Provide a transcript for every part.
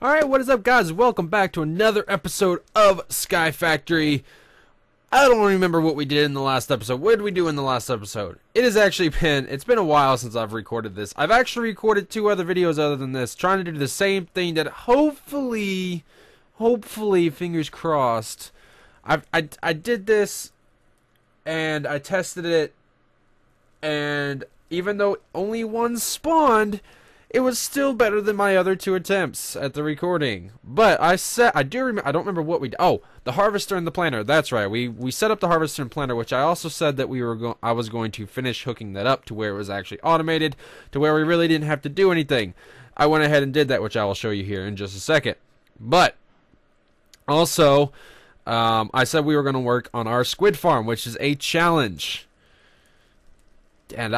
Alright, what is up, guys? Welcome back to another episode of Sky Factory. I don't remember what we did in the last episode. What did we do in the last episode? It's been a while since I've recorded this. I've actually recorded 2 other videos other than this, trying to do the same thing that hopefully, fingers crossed, I did this, and I tested it, and even though only one spawned, it was still better than my other 2 attempts at the recording. But I don't remember what we did. Oh, the harvester and the planter. That's right. We set up the harvester and planter, which I also said that I was going to finish hooking that up to where it was actually automated, to where we really didn't have to do anything. I went ahead and did that, which I will show you here in just a second. But also, I said we were going to work on our squid farm, which is a challenge. And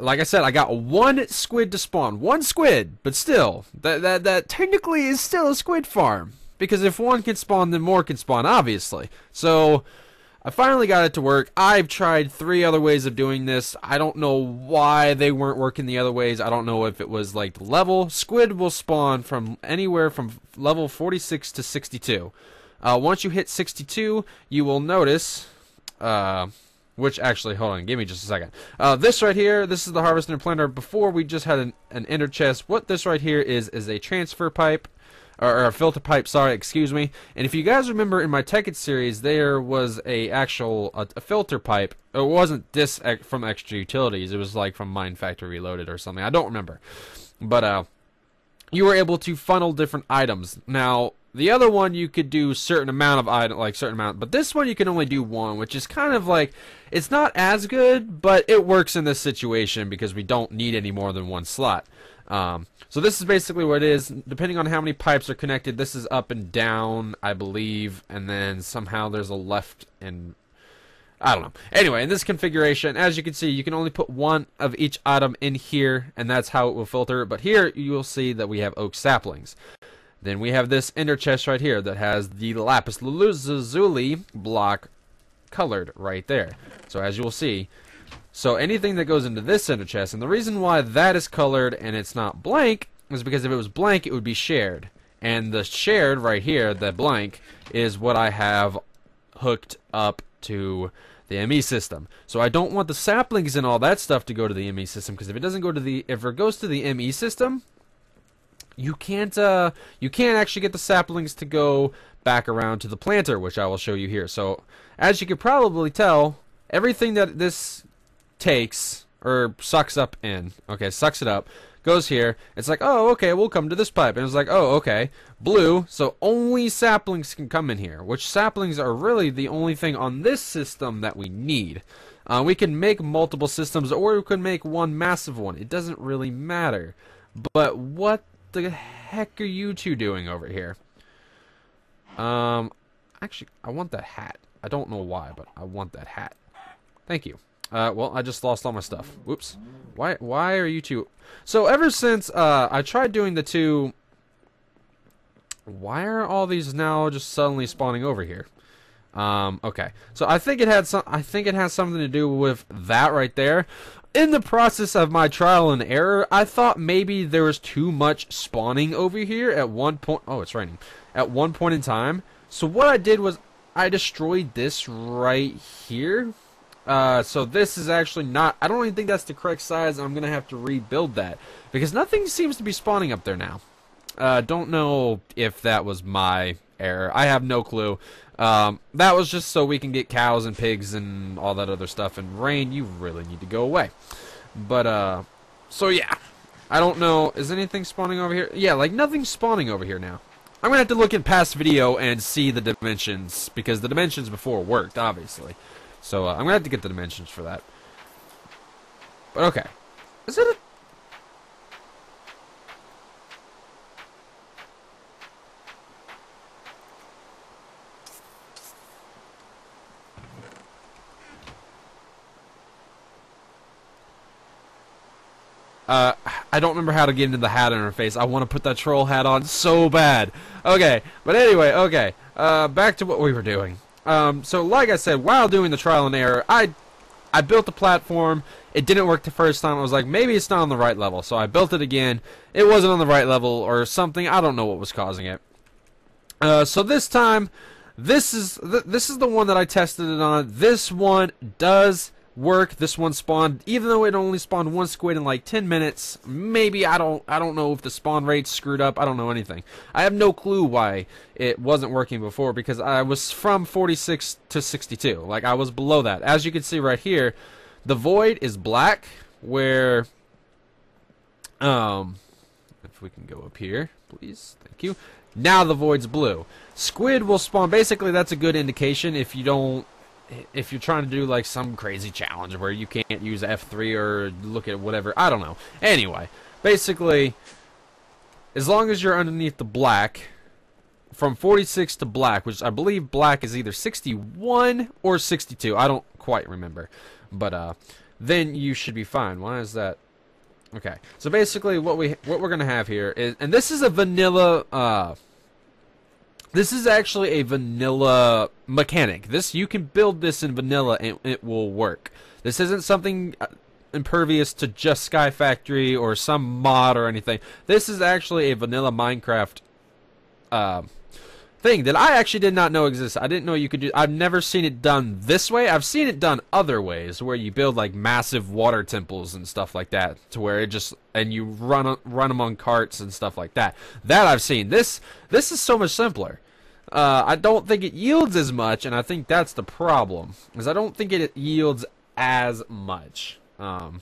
like I said, I got 1 squid to spawn. 1 squid, but still, that technically is still a squid farm. Because if 1 can spawn, then more can spawn, obviously. So, I finally got it to work. I've tried 3 other ways of doing this. I don't know why they weren't working the other ways. I don't know if it was like the level. Squid will spawn from anywhere from level 46 to 62. Once you hit 62, you will notice... which actually, hold on, give me just a second. This right here, this is the harvester and planter. Before we just had an ender chest. What this right here is a transfer pipe, or a filter pipe, sorry, excuse me. And if you guys remember in my Tekkit series, there was a filter pipe. It wasn't this from Extra Utilities. It was like from Mine Factory Reloaded or something. I don't remember. But you were able to funnel different items. Now, the other one you could do certain amount of item, but this one you can only do 1, which is kind of like, it's not as good, but it works in this situation because we don't need any more than 1 slot. So this is basically what it is. Depending on how many pipes are connected, this is up and down, I believe, and then somehow there's a left and I don't know. Anyway, in this configuration, as you can see, you can only put 1 of each item in here, and that's how it will filter. But here you will see that we have oak saplings. Then we have this ender chest right here that has the lapis lazuli block colored right there. So as you will see, so anything that goes into this ender chest, and the reason why that is colored and it's not blank is because if it was blank, it would be shared. And the shared right here, the blank, is what I have hooked up to the ME system. So I don't want the saplings and all that stuff to go to the ME system, because if it goes to the ME system, you can't actually get the saplings to go back around to the planter, which I will show you here. So as you can probably tell, everything that this takes or sucks up in, sucks it up, goes here. It's like, oh, okay, we'll come to this pipe, and it's like, oh, okay, blue. So only saplings can come in here, which saplings are really the only thing on this system that we need. We can make multiple systems, or we can make 1 massive one. It doesn't really matter. But what the heck are you 2 doing over here? Actually, I want that hat. I don't know why, but I want that hat. Thank you. Well, I just lost all my stuff. Whoops. Why are you 2? So ever since I tried doing the 2, why are all these now just suddenly spawning over here? Okay. So I think it has something to do with that right there. In the process of my trial and error, I thought maybe there was too much spawning over here at one point. Oh, it's raining. At one point in time. So what I did was I destroyed this right here. So this is actually not, I don't even think that's the correct size. I'm going to have to rebuild that, because nothing seems to be spawning up there now. Don't know if that was my error. I have no clue. That was just so we can get cows and pigs and all that other stuff. And rain, you really need to go away. But, so yeah. I don't know. Is anything spawning over here? Yeah, like nothing's spawning over here now. I'm going to have to look at past video and see the dimensions, because the dimensions before worked, obviously. So, I'm going to have to get the dimensions for that. But, okay. Is it a... I don't remember how to get into the hat interface. I want to put that troll hat on so bad. Okay, but anyway, okay. Back to what we were doing. So like I said, while doing the trial and error, I I built the platform. It didn't work the first time. I was like, maybe it's not on the right level. So I built it again. It wasn't on the right level or something. I don't know what was causing it. So this time, this is the one that I tested it on. This one does work. This one spawned, even though it only spawned one squid in like 10 minutes. Maybe I don't know if the spawn rate's screwed up. I don't know anything. I have no clue why it wasn't working before, because I was from 46 to 62. Like, I was below that. As you can see right here, the void is black, where if we can go up here, please. Thank you. Now the void's blue. Squid will spawn. Basically, that's a good indication if you're trying to do like some crazy challenge where you can't use F3 or look at whatever. I don't know. Anyway, basically, as long as you're underneath the black, from 46 to black, which I believe black is either 61 or 62. I don't quite remember. But then you should be fine. Why is that? Okay. So basically what we're going to have here is, and this is a vanilla this is actually a vanilla mechanic. You can build this in vanilla and it will work. This isn't something impervious to just Sky Factory or some mod or anything. This is actually a vanilla Minecraft thing that I actually did not know existed. I didn't know you could do. I've never seen it done this way. I've seen it done other ways, where you build like massive water temples and stuff like that, to where it just, and you run them on carts and stuff like that. That I've seen. This is so much simpler. I don't think it yields as much, and I think that's the problem, is I don't think it yields as much. And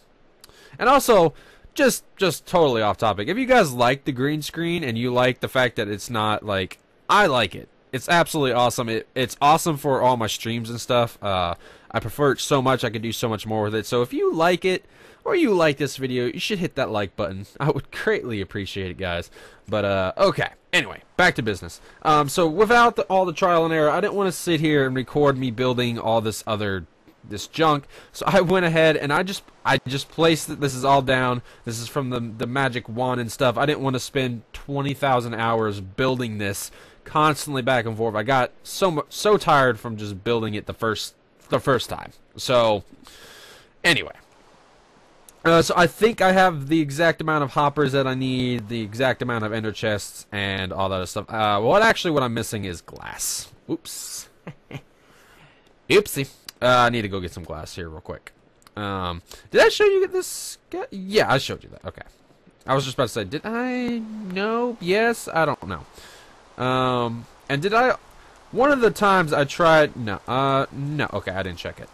also, just totally off topic, if you guys like the green screen and you like the fact that it's not like, I like it. It's absolutely awesome. It's awesome for all my streams and stuff. I prefer it so much. I could do so much more with it. So if you like it, or you like this video, you should hit that like button. I would greatly appreciate it, guys. But, okay. Anyway, back to business. So without all the trial and error, I didn't want to sit here and record me building all this junk. So I went ahead and I just placed it. This is all down. This is from the magic wand and stuff. I didn't want to spend 20,000 hours building this constantly back and forth. I got so tired from just building it the first time. So anyway, so I think I have the exact amount of hoppers that I need, the exact amount of ender chests, and all that other stuff. What I'm missing is glass. Oops. Oopsie. I need to go get some glass here real quick. Did I show you this? Yeah, I showed you that. Okay. I was just about to say, did I? No. Yes. I don't know. And did I? One of the times I tried. No. No. Okay, I didn't check it.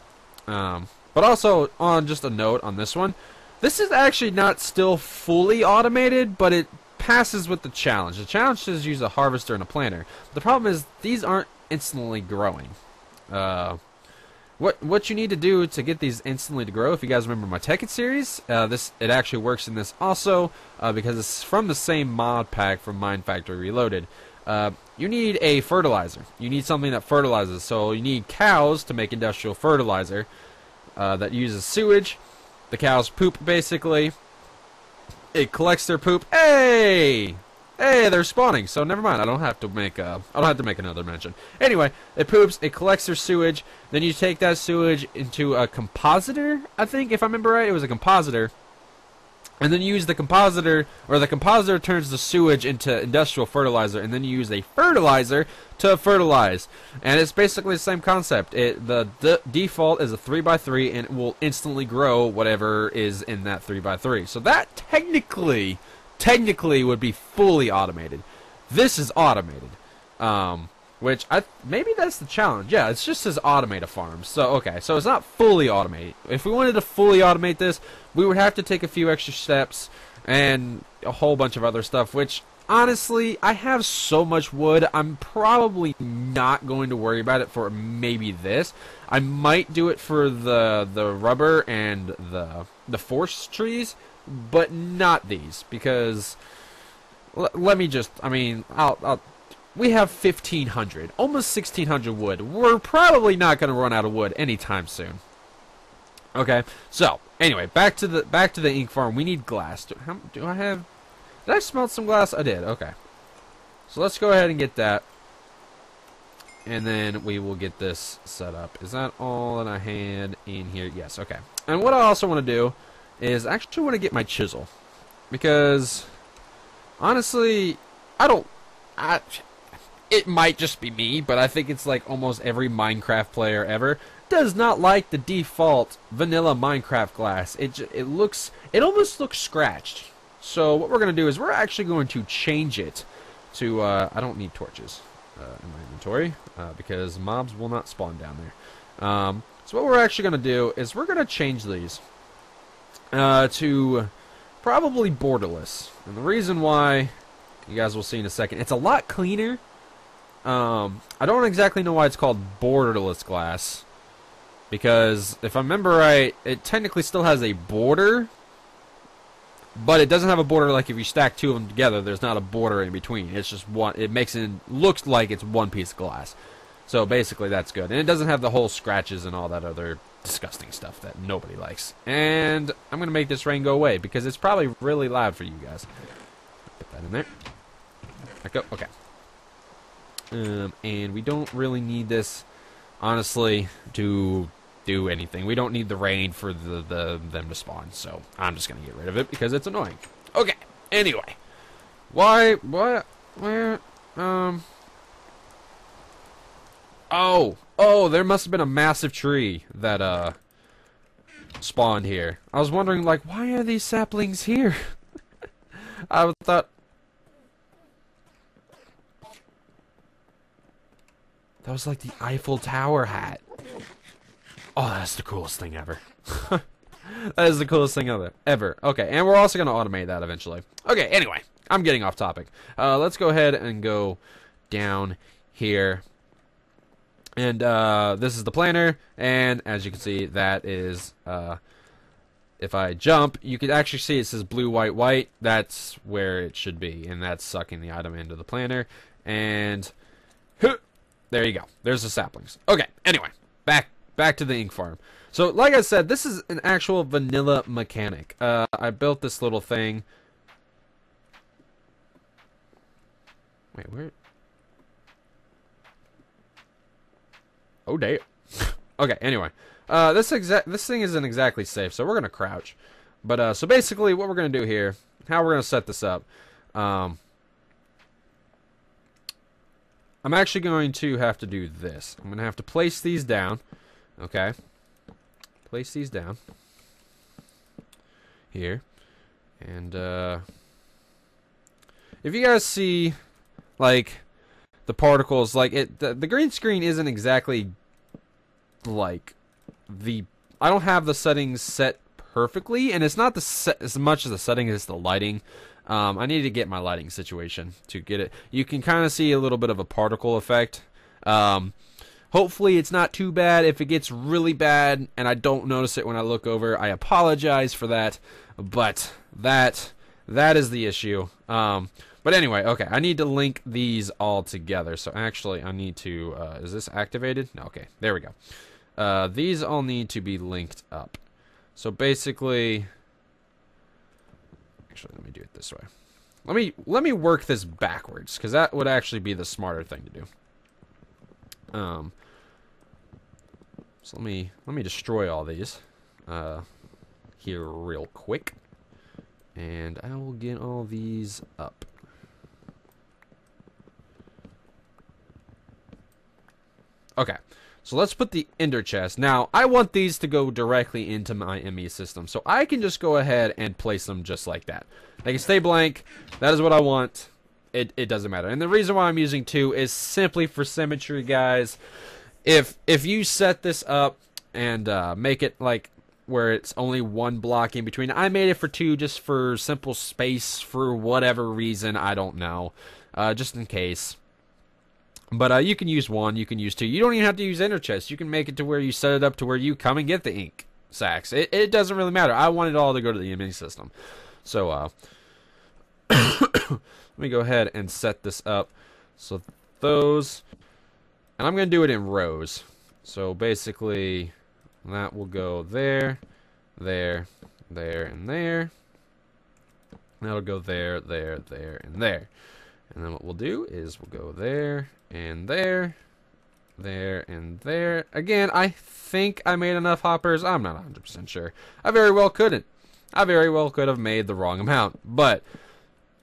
But also, on just a note on this one, this is actually not still fully automated, but it passes with the challenge. The challenge says use a harvester and a planter. The problem is these aren't instantly growing. What you need to do to get these instantly to grow, if you guys remember my Tekkit series, it actually works in this also, because it's from the same mod pack from Mine Factory Reloaded. You need a fertilizer. You need something that fertilizes. So you need cows to make industrial fertilizer that uses sewage. The cows poop, basically. It collects their poop. Hey, they're spawning. So never mind. I don't have to make another mention. Anyway, it poops. It collects their sewage. Then you take that sewage into a compositor. I think, if I remember right, it was a compositor. And then you use the compositor, or the compositor turns the sewage into industrial fertilizer, and then you use a fertilizer to fertilize. And it's basically the same concept. The default is a 3x3, and it will instantly grow whatever is in that 3x3. So that technically would be fully automated. This is automated. Which, maybe that's the challenge. Yeah, it just says automate a farm. So, okay, so it's not fully automated. If we wanted to fully automate this, we would have to take a few extra steps and a whole bunch of other stuff, which, honestly, I have so much wood, I'm probably not going to worry about it for maybe this. I might do it for the rubber and the forest trees, but not these, because, let me just, I mean, we have 1,500, almost 1,600 wood. We're probably not going to run out of wood anytime soon. Okay, so anyway, back to the ink farm. We need glass. Did I smelt some glass? I did. Okay, so let's go ahead and get that. and then we will get this set up. Is that all that I had in here? Yes, okay. And what I also want to do is actually want to get my chisel, because honestly, it might just be me, but I think it's like almost every Minecraft player ever does not like the default vanilla Minecraft glass. It almost looks scratched. So what we're going to do is we're actually going to change it to, I don't need torches in my inventory, because mobs will not spawn down there. So what we're actually going to do is we're going to change these to probably borderless. And the reason why, you guys will see in a second, it's a lot cleaner. I don't exactly know why it's called borderless glass, because if I remember right, it technically still has a border, but it doesn't have a border like if you stack two of them together, there's not a border in between. It's just one, it looks like it's one piece of glass. So basically that's good. And it doesn't have the whole scratches and all that other disgusting stuff that nobody likes. And I'm going to make this rain go away, because it's probably really loud for you guys. Put that in there. Okay. And we don't really need this, honestly, to do anything. We don't need the rain for them to spawn, so I'm just gonna get rid of it because it's annoying. Okay, anyway. Oh, there must have been a massive tree that, spawned here. I was wondering, like, why are these saplings here? I thought... That was like the Eiffel Tower hat. Oh, that's the coolest thing ever. That is the coolest thing ever. Okay, and we're also going to automate that eventually. Okay, anyway, I'm getting off topic. Let's go ahead and go down here. And this is the planner, and as you can see, that is, if I jump, you can actually see it says blue, white, white. That's where it should be, and that's sucking the item into the planner. And... there you go. There's the saplings. Okay, anyway, back to the ink farm. So, like I said, this is an actual vanilla mechanic. I built this little thing. Wait, where? Oh, damn. Okay, anyway. This thing isn't exactly safe, so we're going to crouch. But, so basically, what we're going to do here, how we're going to set this up, I'm actually going to have to do this. I'm going to have to place these down. Okay. Place these down. Here. And, if you guys see, like, the particles, like, the green screen isn't exactly, like, I don't have the settings set perfectly, and it's not as much as the setting as the lighting. I need to get my lighting situation to get it. You can kind of see a little bit of a particle effect. Hopefully it's not too bad. If it gets really bad and I don't notice it when I look over, I apologize for that. But that is the issue. But anyway, okay, I need to link these all together. So actually I need to, is this activated? No, okay, there we go. These all need to be linked up. So basically... Actually, let me do it this way. Let me work this backwards, because that would actually be the smarter thing to do. So let me destroy all these here real quick, and I will get all these up. Okay. So let's put the ender chest. Now, I want these to go directly into my ME system. So I can just go ahead and place them just like that. They can stay blank. That is what I want. It doesn't matter. And the reason why I'm using two is simply for symmetry, guys. If you set this up and make it like where it's only one block in between. I made it for two just for simple space for whatever reason. I don't know. Just in case. But you can use one, you can use two. You don't even have to use ender chests. You can make it to where you set it up to where you come and get the ink sacks. It doesn't really matter. I want it all to go to the ME system. So, let me go ahead and set this up. So, those... And I'm going to do it in rows. So, basically, that will go there, there, there, and there. That'll go there, there, there, and there. And then what we'll do is we'll go there, and there, there, and there. Again, I think I made enough hoppers. I'm not 100% sure. I very well couldn't. I very well could have made the wrong amount, but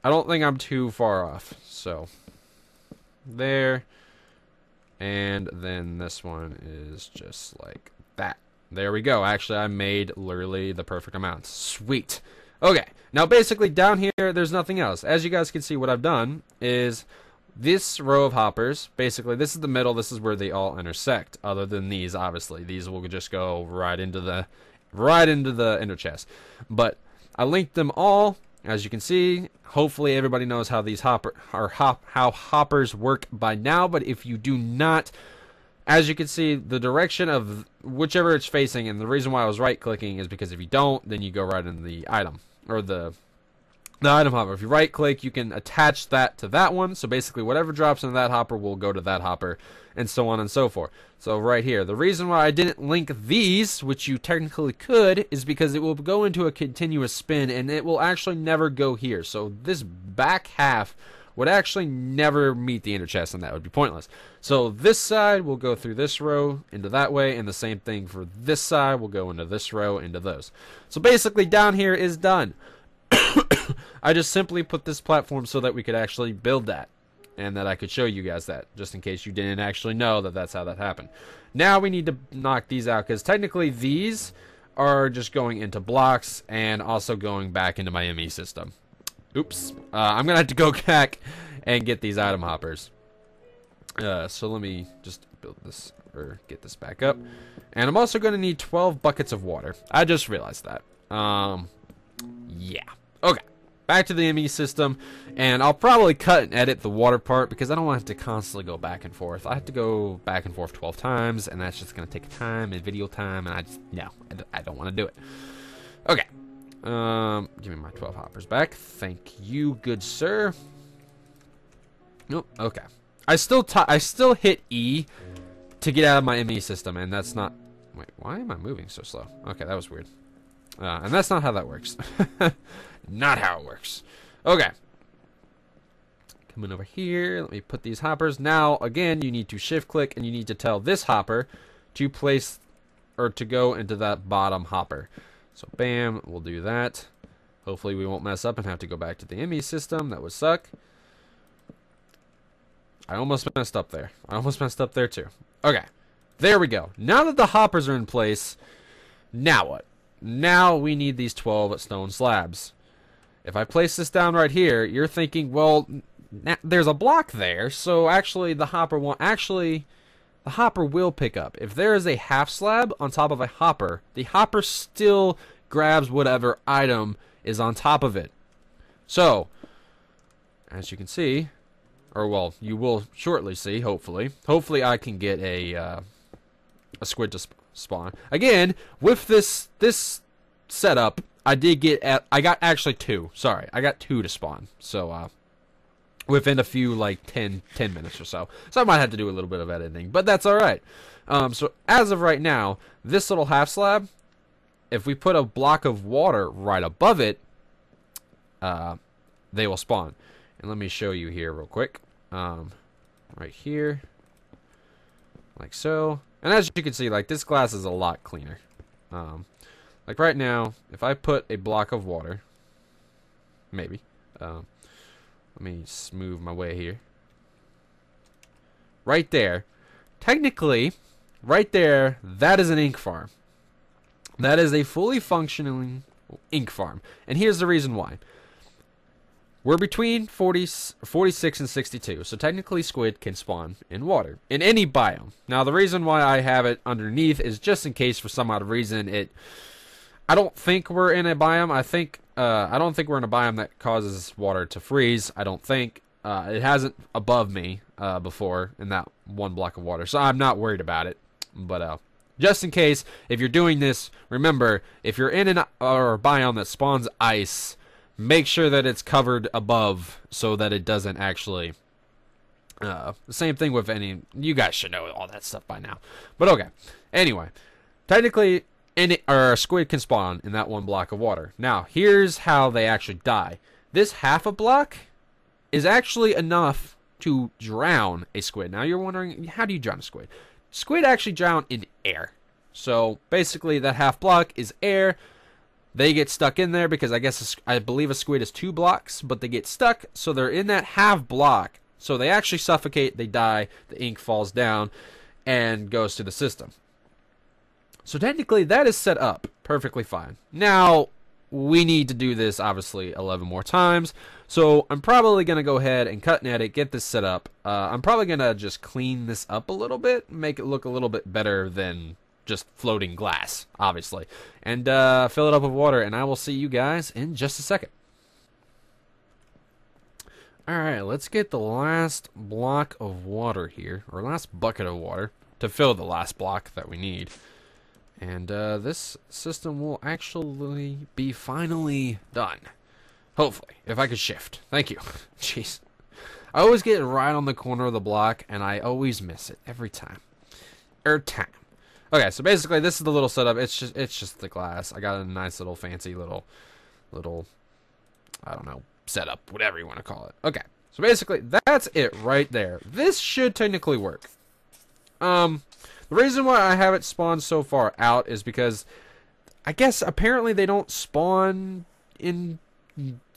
I don't think I'm too far off. So, there. And then this one is just like that. There we go. Actually, I made literally the perfect amount. Sweet. Okay. Now, basically, down here, there's nothing else. As you guys can see, what I've done is this row of hoppers, basically, this is the middle. This is where they all intersect. Other than these, obviously. These will just go right into the inner chest. But I linked them all. As you can see, hopefully everybody knows how these how hoppers work by now. But if you do not, as you can see, the direction of whichever it's facing, and the reason why I was right-clicking is because if you don't, then you go right into the item, or the item hopper. If you right-click, you can attach that to that one. So basically, whatever drops into that hopper will go to that hopper, and so on and so forth. So right here, the reason why I didn't link these, which you technically could, is because it will go into a continuous spin, and it will actually never go here. So this back half would actually never meet the inner chest, and that would be pointless. So this side will go through this row into that way, and the same thing for this side will go into this row into those. So basically, down here is done. I just simply put this platform so that we could actually build that, and that I could show you guys that, just in case you didn't actually know that that's how that happened. Now we need to knock these out, because technically these are just going into blocks and also going back into my ME system. Oops. I'm going to have to go back and get these item hoppers. So let me just build this, or get this back up. And I'm also going to need 12 buckets of water. I just realized that. Yeah. Okay. Back to the ME system, and I'll probably cut and edit the water part because I don't want to have to constantly go back and forth. I have to go back and forth 12 times, and that's just going to take time and video time, and I don't want to do it. Okay. Give me my 12 hoppers back. Thank you, good sir. Nope. Okay. I still hit E to get out of my ME system, and that's not... Wait, why am I moving so slow? Okay, that was weird. And that's not how that works. Not how it works. Okay. Coming over here. Let me put these hoppers. Now, again, you need to shift click, and you need to tell this hopper to place, or to go into that bottom hopper. So, bam, we'll do that. Hopefully we won't mess up and have to go back to the ME system. That would suck. I almost messed up there. I almost messed up there too. Okay. There we go. Now that the hoppers are in place, now what? Now we need these 12 stone slabs. If I place this down right here, you're thinking, well, there's a block there, so actually the hopper won't... Actually, the hopper will pick up. If there is a half slab on top of a hopper, the hopper still grabs whatever item is on top of it. So, as you can see, or well, you will shortly see, hopefully. Hopefully I can get a squid to spawn. Again, with this setup, I got actually 2. Sorry, I got 2 to spawn. So, within a few, like, 10 minutes or so. So I might have to do a little bit of editing, but that's alright. So, as of right now, this little half slab, if we put a block of water right above it, they will spawn. And let me show you here real quick. Right here. Like so. And as you can see, like, this glass is a lot cleaner. Like right now, if I put a block of water, maybe, let me smooth my way here. Right there, technically, right there, that is an ink farm. That is a fully functioning ink farm. And here's the reason why. We're between 46 and 62, so technically squid can spawn in water, in any biome. Now, the reason why I have it underneath is just in case for some odd reason I don't think we're in a biome. I don't think we're in a biome that causes water to freeze. I don't think. It hasn't above me before in that one block of water, so I'm not worried about it. But just in case, if you're doing this, remember, if you're in a biome that spawns ice, make sure that it's covered above so that it doesn't actually... the same thing with any... You guys should know all that stuff by now. But okay. Anyway, technically... a squid can spawn in that one block of water. Now, here's how they actually die. This half a block is actually enough to drown a squid. Now you're wondering, how do you drown a squid? Squid actually drown in air. So basically that half block is air. They get stuck in there because I believe a squid is 2 blocks, but they get stuck, so they're in that half block. So they actually suffocate, they die, the ink falls down, and goes to the system. So technically that is set up perfectly fine. Now, we need to do this, obviously, 11 more times. So I'm probably going to go ahead and cut and edit, get this set up. I'm probably going to just clean this up a little bit, make it look a little bit better than just floating glass, obviously. And fill it up with water, and I will see you guys in just a second. Alright, let's get the last block of water here, or last bucket of water, to fill the last block that we need. And this system will actually be finally done. Hopefully, if I could shift. Thank you. Jeez. I always get it right on the corner of the block, and I always miss it every time. Okay, so basically this is the little setup. It's just the glass. I got a nice little fancy little I don't know, setup, whatever you want to call it. Okay, so basically that's it right there. This should technically work. The reason why I have it spawned so far out is because I guess apparently they don't spawn in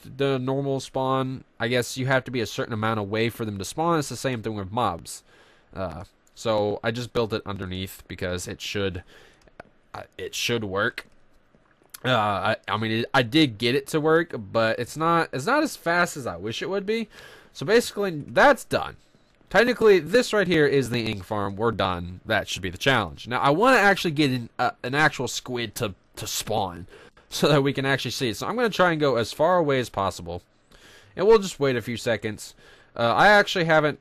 the normal spawn. I guess you have to be a certain amount away for them to spawn. It's the same thing with mobs. So I just built it underneath because it should work. I mean, I did get it to work, but it's not as fast as I wish it would be. So basically, that's done. Technically, this right here is the ink farm. We're done. That should be the challenge. Now, I want to actually get an actual squid to spawn so that we can actually see it. So I'm going to try and go as far away as possible, and we'll just wait a few seconds. I actually haven't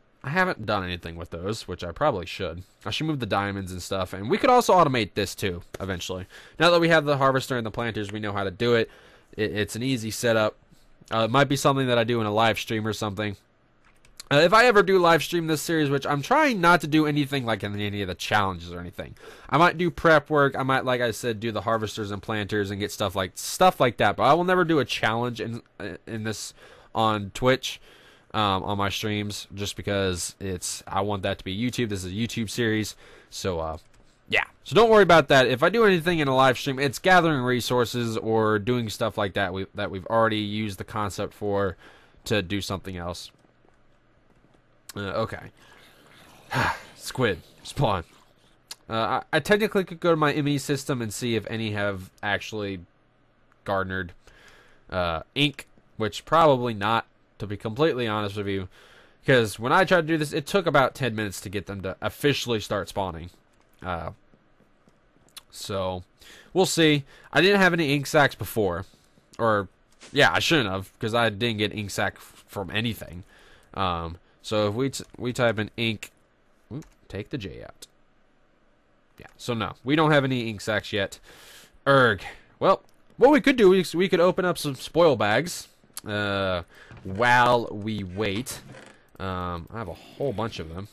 done anything with those, which I probably should. I should move the diamonds and stuff, and we could also automate this too eventually. Now that we have the harvester and the planters, we know how to do it. It's an easy setup. It might be something that I do in a live stream or something. If I ever do live stream this series, which I'm trying not to do anything like in any of the challenges or anything. I might do prep work. I might, like I said, do the harvesters and planters and get stuff like that. But I will never do a challenge in this on Twitch. On my streams, just because I want that to be YouTube. This is a YouTube series, so yeah. So don't worry about that. If I do anything in a live stream, it's gathering resources or doing stuff like that that we've already used the concept for to do something else. Okay. Squid spawn. I technically could go to my ME system and see if any have actually garnered ink, which probably not. To be completely honest with you, because when I tried to do this, it took about 10 minutes to get them to officially start spawning. So, we'll see. I didn't have any ink sacs before. Or, yeah, I shouldn't have, because I didn't get ink sac from anything. So, if we type in ink, take the J out. Yeah, so no, we don't have any ink sacs yet. Erg. Well, what we could do is we could open up some spoil bags. While we wait. I have a whole bunch of them.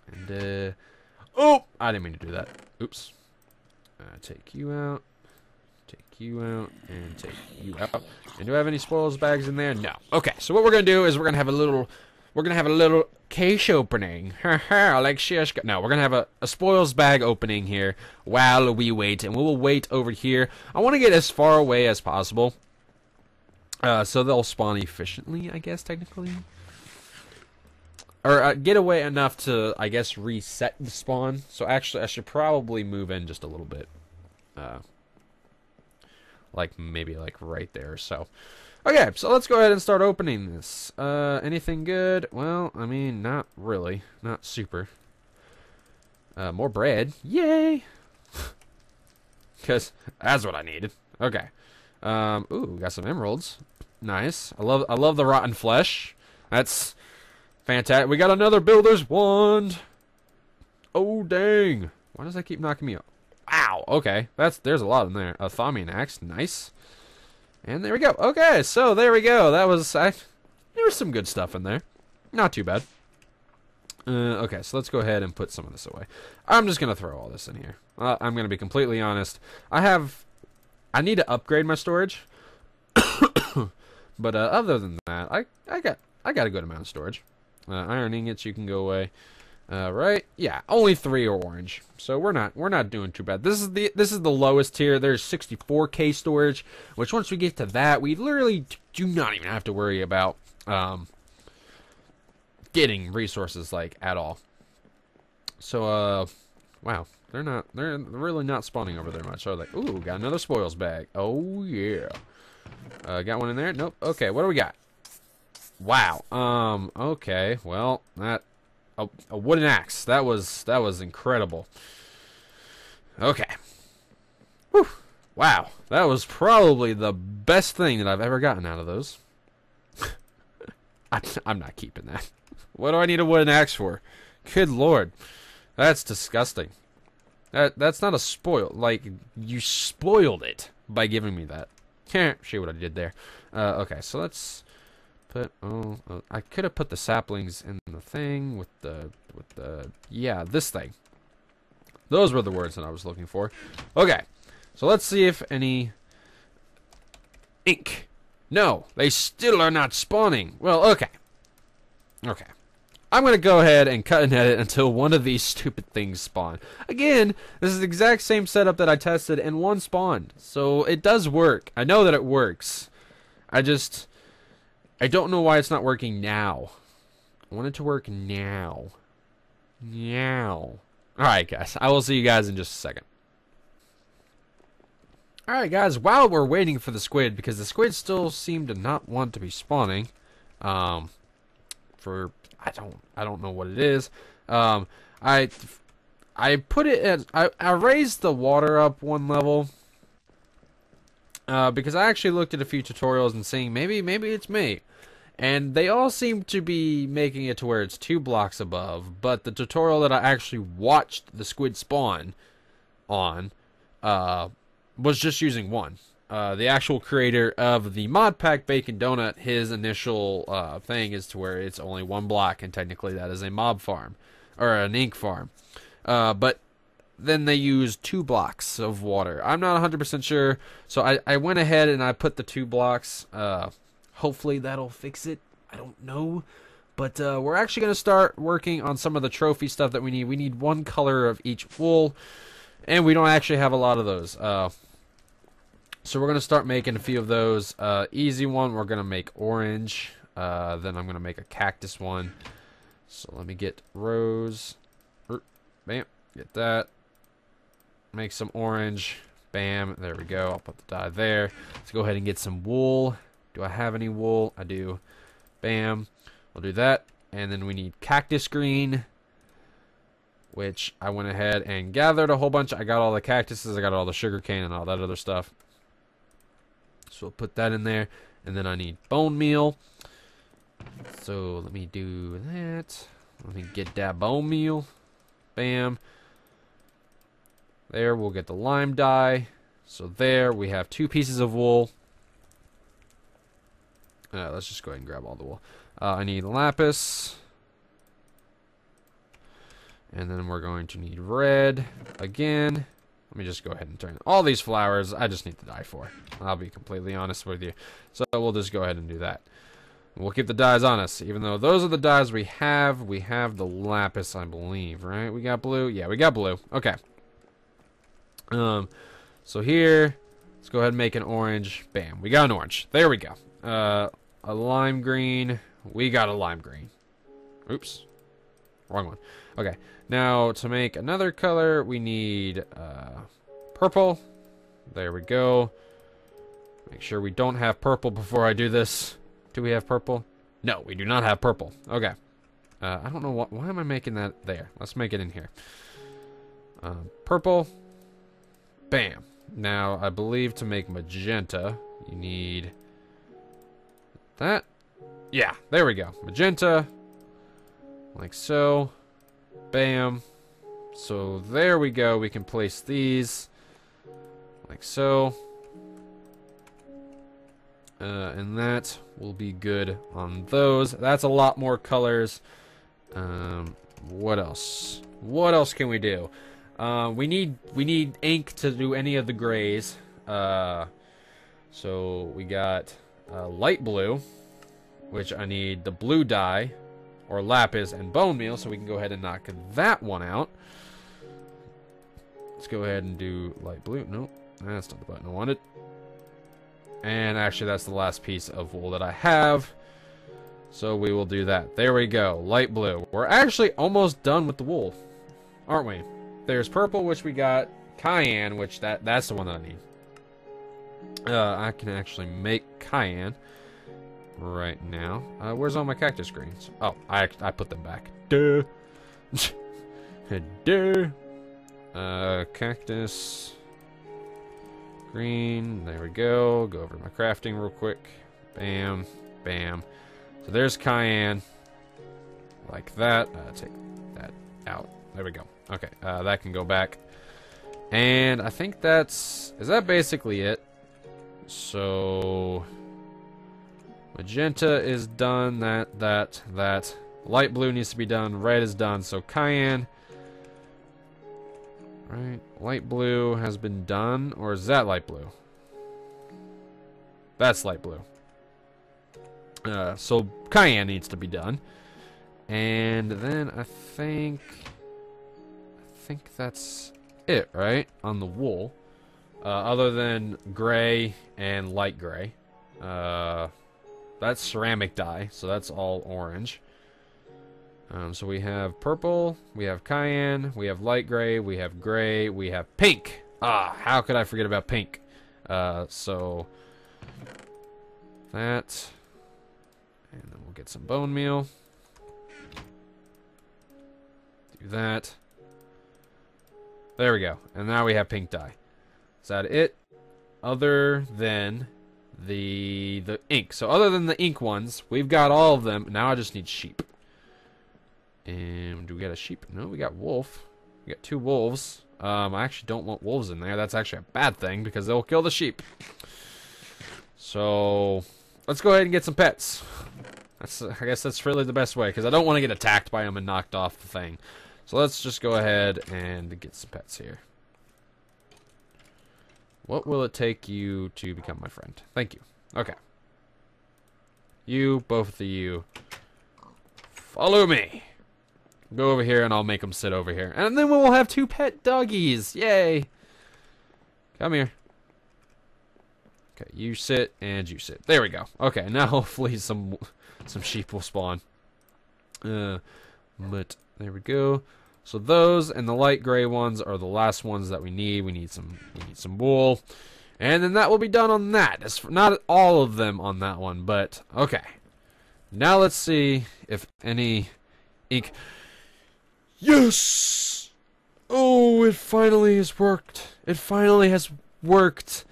And, oh! I didn't mean to do that. Oops. Take you out. Take you out. And take you out. And do I have any spoils bags in there? No. Okay, so what we're gonna do is we're gonna have a little cache opening. Like Shishka. No, we're gonna have a spoils bag opening here while we wait. And we will wait over here. I want to get as far away as possible. So they'll spawn efficiently, I guess, technically. Or get away enough to, I guess, reset the spawn. So actually, I should probably move in just a little bit. Like, maybe, like, right there. So, okay, so let's go ahead and start opening this. Anything good? Well, I mean, not really. Not super. More bread. Yay! Because that's what I needed. Okay. Ooh, got some emeralds. Nice. I love the rotten flesh. That's fantastic. We got another builder's wand. Oh dang! Why does that keep knocking me up? Wow. Okay, there's a lot in there. A Thaumian axe. Nice. And there we go. Okay, so there we go. There was some good stuff in there. Not too bad. Okay, so let's go ahead and put some of this away. I'm just gonna throw all this in here. I'm gonna be completely honest. I need to upgrade my storage. But other than that, I got a good amount of storage. Iron ingots, you can go away. Right? Yeah, only 3 are orange, so we're not doing too bad. This is the lowest tier. There's 64K storage, which once we get to that, we literally do not even have to worry about getting resources like at all. So wow, they're really not spawning over there much. So like, ooh, got another spoils bag. Oh yeah, got one in there. Nope. Okay, what do we got? Wow. Okay. Well, that. A wooden axe. That was incredible. Okay. Whew. Wow. That was probably the best thing that I've ever gotten out of those. I'm not keeping that. What do I need a wooden axe for? Good lord. That's disgusting. That's not a spoil. Like, you spoiled it by giving me that. Can't see what I did there. Okay, so let's... I could have put the saplings in the thing with the yeah, this thing. Those were the words that I was looking for. Okay, so let's see if any ink. No, they still are not spawning. Well, okay. I'm gonna go ahead and cut and edit until one of these stupid things spawn. Again, this is the exact same setup that I tested and one spawned, so it does work. I know that it works. I don't know why it's not working now. I want it to work now. Alright, guys. I will see you guys in just a second. Alright, guys. While we're waiting for the squid, because the squid still seem to not want to be spawning. I don't know what it is. I put it at... I raised the water up one level. Because I actually looked at a few tutorials and saying maybe it's me. And they all seem to be making it to where it's 2 blocks above, but the tutorial that I actually watched the squid spawn on was just using 1. The actual creator of the mod pack Bacon Donut, his initial thing is to where it's only 1 block, and technically that is a mob farm, or an ink farm. But then they use 2 blocks of water. I'm not 100% sure, so I went ahead and I put the 2 blocks. Hopefully that'll fix it. I don't know. But we're actually going to start working on some of the trophy stuff that we need. We need 1 color of each wool, and we don't actually have a lot of those. So we're going to start making a few of those. Easy one, we're going to make orange. Then I'm going to make a cactus one. So let me get rose. Bam. Get that. Make some orange. Bam. There we go. I'll put the dye there. Let's go ahead and get some wool. Do I have any wool? I do. Bam. We'll do that. And then we need cactus green, which I went ahead and gathered a whole bunch. I got all the cactuses. I got all the sugarcane and all that other stuff. So we'll put that in there. And then I need bone meal. So let me do that. Let me get that bone meal. Bam. There, we'll get the lime dye. So there, we have 2 pieces of wool. Let's just go ahead and grab all the wool. I need lapis. And then we're going to need red again. Let me just go ahead and turn all these flowers. I just need to dye for. I'll be completely honest with you. So we'll just go ahead and do that. We'll keep the dyes on us, even though those are the dyes we have. We have the lapis, I believe, right? We got blue? Yeah, we got blue. Okay. So here, let's go ahead and make an orange. Bam, we got an orange. There we go. A lime green. We got a lime green. Oops. Wrong one. Okay. Now, to make another color, we need purple. There we go. Make sure we don't have purple before I do this. Do we have purple? No, we do not have purple. Okay. I don't know why am I making that there. Let's make it in here. Purple. Bam. Now, I believe to make magenta, you need that. Yeah, there we go. Magenta. Like so. Bam. So there we go. We can place these like so. And that will be good on those. That's a lot more colors. What else? What else can we do? We need ink to do any of the grays. So we got light blue. which I need the blue dye, or lapis, and bone meal, so we can go ahead and knock that one out. Let's go ahead and do light blue. Nope, that's not the button I wanted. And actually, that's the last piece of wool that I have. So we will do that. There we go, light blue. We're actually almost done with the wool, aren't we? There's purple, which we got. Cayenne, which that's the one that I need. I can actually make cayenne right now. Where's all my cactus greens? Oh, I put them back. Duh. Duh. Cactus green. There we go. Go over to my crafting real quick. Bam. Bam. So there's cayenne. Like that. Take that out. There we go. Okay. That can go back. And I think is that basically it? So magenta is done, that. Light blue needs to be done, red is done, so cayenne. Right, light blue has been done, or is that light blue? That's light blue. So cayenne needs to be done. And then I think that's it, right? On the wool. Other than gray and light gray. That's ceramic dye, so that's all orange. So we have purple, we have cayenne, we have light gray, we have pink. Ah, how could I forget about pink? So that, and then we'll get some bone meal. Do that. There we go. And now we have pink dye. Is that it? Other than the ink. So other than the ink ones, we've got all of them. Now I just need sheep. And do we got a sheep? No, we got wolf. We got 2 wolves. I actually don't want wolves in there. That's actually a bad thing because they'll kill the sheep. So let's go ahead and get some pets. I guess that's really the best way because I don't want to get attacked by them and knocked off the thing. So let's just go ahead and get some pets here. What will it take you to become my friend? Thank you. Okay. You, both of you, follow me. Go over here and I'll make them sit over here. And then we will have 2 pet doggies. Yay. Come here. Okay, you sit and you sit. There we go. Okay, now hopefully some sheep will spawn. But there we go. So those and the light gray ones are the last ones that we need. We need some wool. And then that will be done on that. It's not all of them on that one, but okay. Now let's see if any ink. Yes! Oh, it finally has worked. It finally has worked.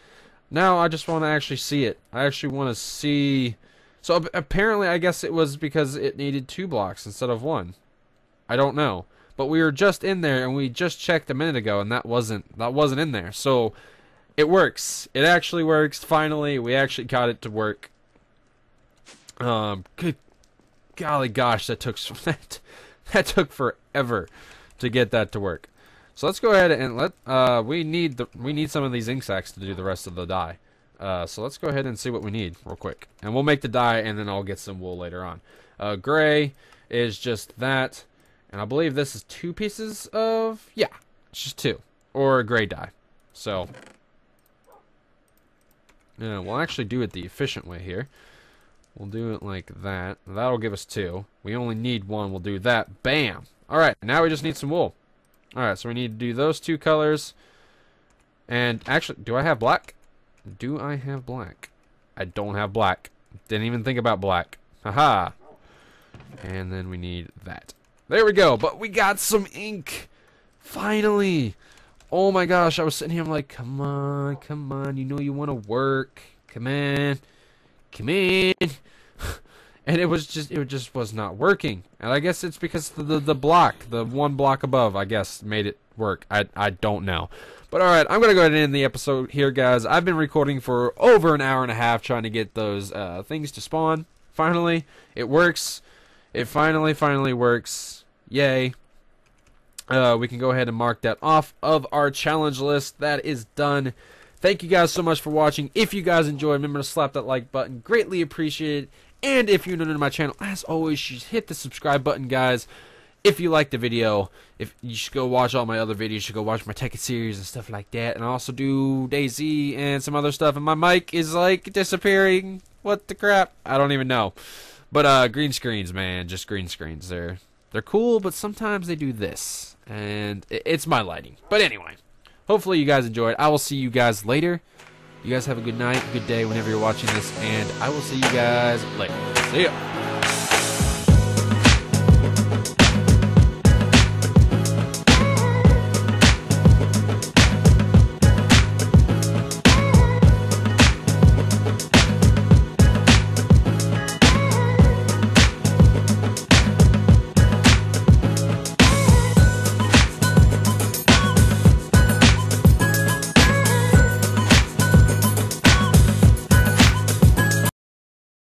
Now I just want to actually see it. I actually want to see. So apparently I guess it was because it needed 2 blocks instead of 1. I don't know. But we were just in there and we just checked a minute ago and that wasn't in there. So it works. It actually works. Finally, we actually got it to work. Good golly gosh, that took forever to get that to work. So let's go ahead and we need some of these ink sacs to do the rest of the dye. So let's go ahead and see what we need real quick. And we'll make the dye and then I'll get some wool later on. Gray is just that. And I believe this is 2 pieces of, yeah, it's just 2. Or a gray dye. So, yeah, we'll actually do it the efficient way here. We'll do it like that. That'll give us 2. We only need 1. We'll do that. Bam! Alright, now we just need some wool. Alright, so we need to do those 2 colors. And actually, do I have black? Do I have black? I don't have black. Didn't even think about black. Haha! And then we need that. There we go, but we got some ink! Finally! Oh my gosh, I was sitting here, I'm like, come on, you know you want to work. Come in. And it just was not working. And I guess it's because the block, the 1 block above, I guess, made it work. I don't know. But alright, I'm going to go ahead and end the episode here, guys. I've been recording for over an hour and a half trying to get those things to spawn. Finally, it works. It finally works. Yay. We can go ahead and mark that off of our challenge list. That is done. Thank you guys so much for watching. If you guys enjoyed, remember to slap that like button. Greatly appreciated. And if you're new to my channel, as always, you should hit the subscribe button, guys. If you like the video, if you should go watch all my other videos, you should go watch my Tekken series and stuff like that. And I also do DayZ and some other stuff. And my mic is like disappearing. What the crap? I don't even know. But green screens, man, just green screens. They're cool, but sometimes they do this, and it's my lighting. But anyway, hopefully you guys enjoyed. I will see you guys later. You guys have a good night, good day whenever you're watching this, and I will see you guys later. See ya.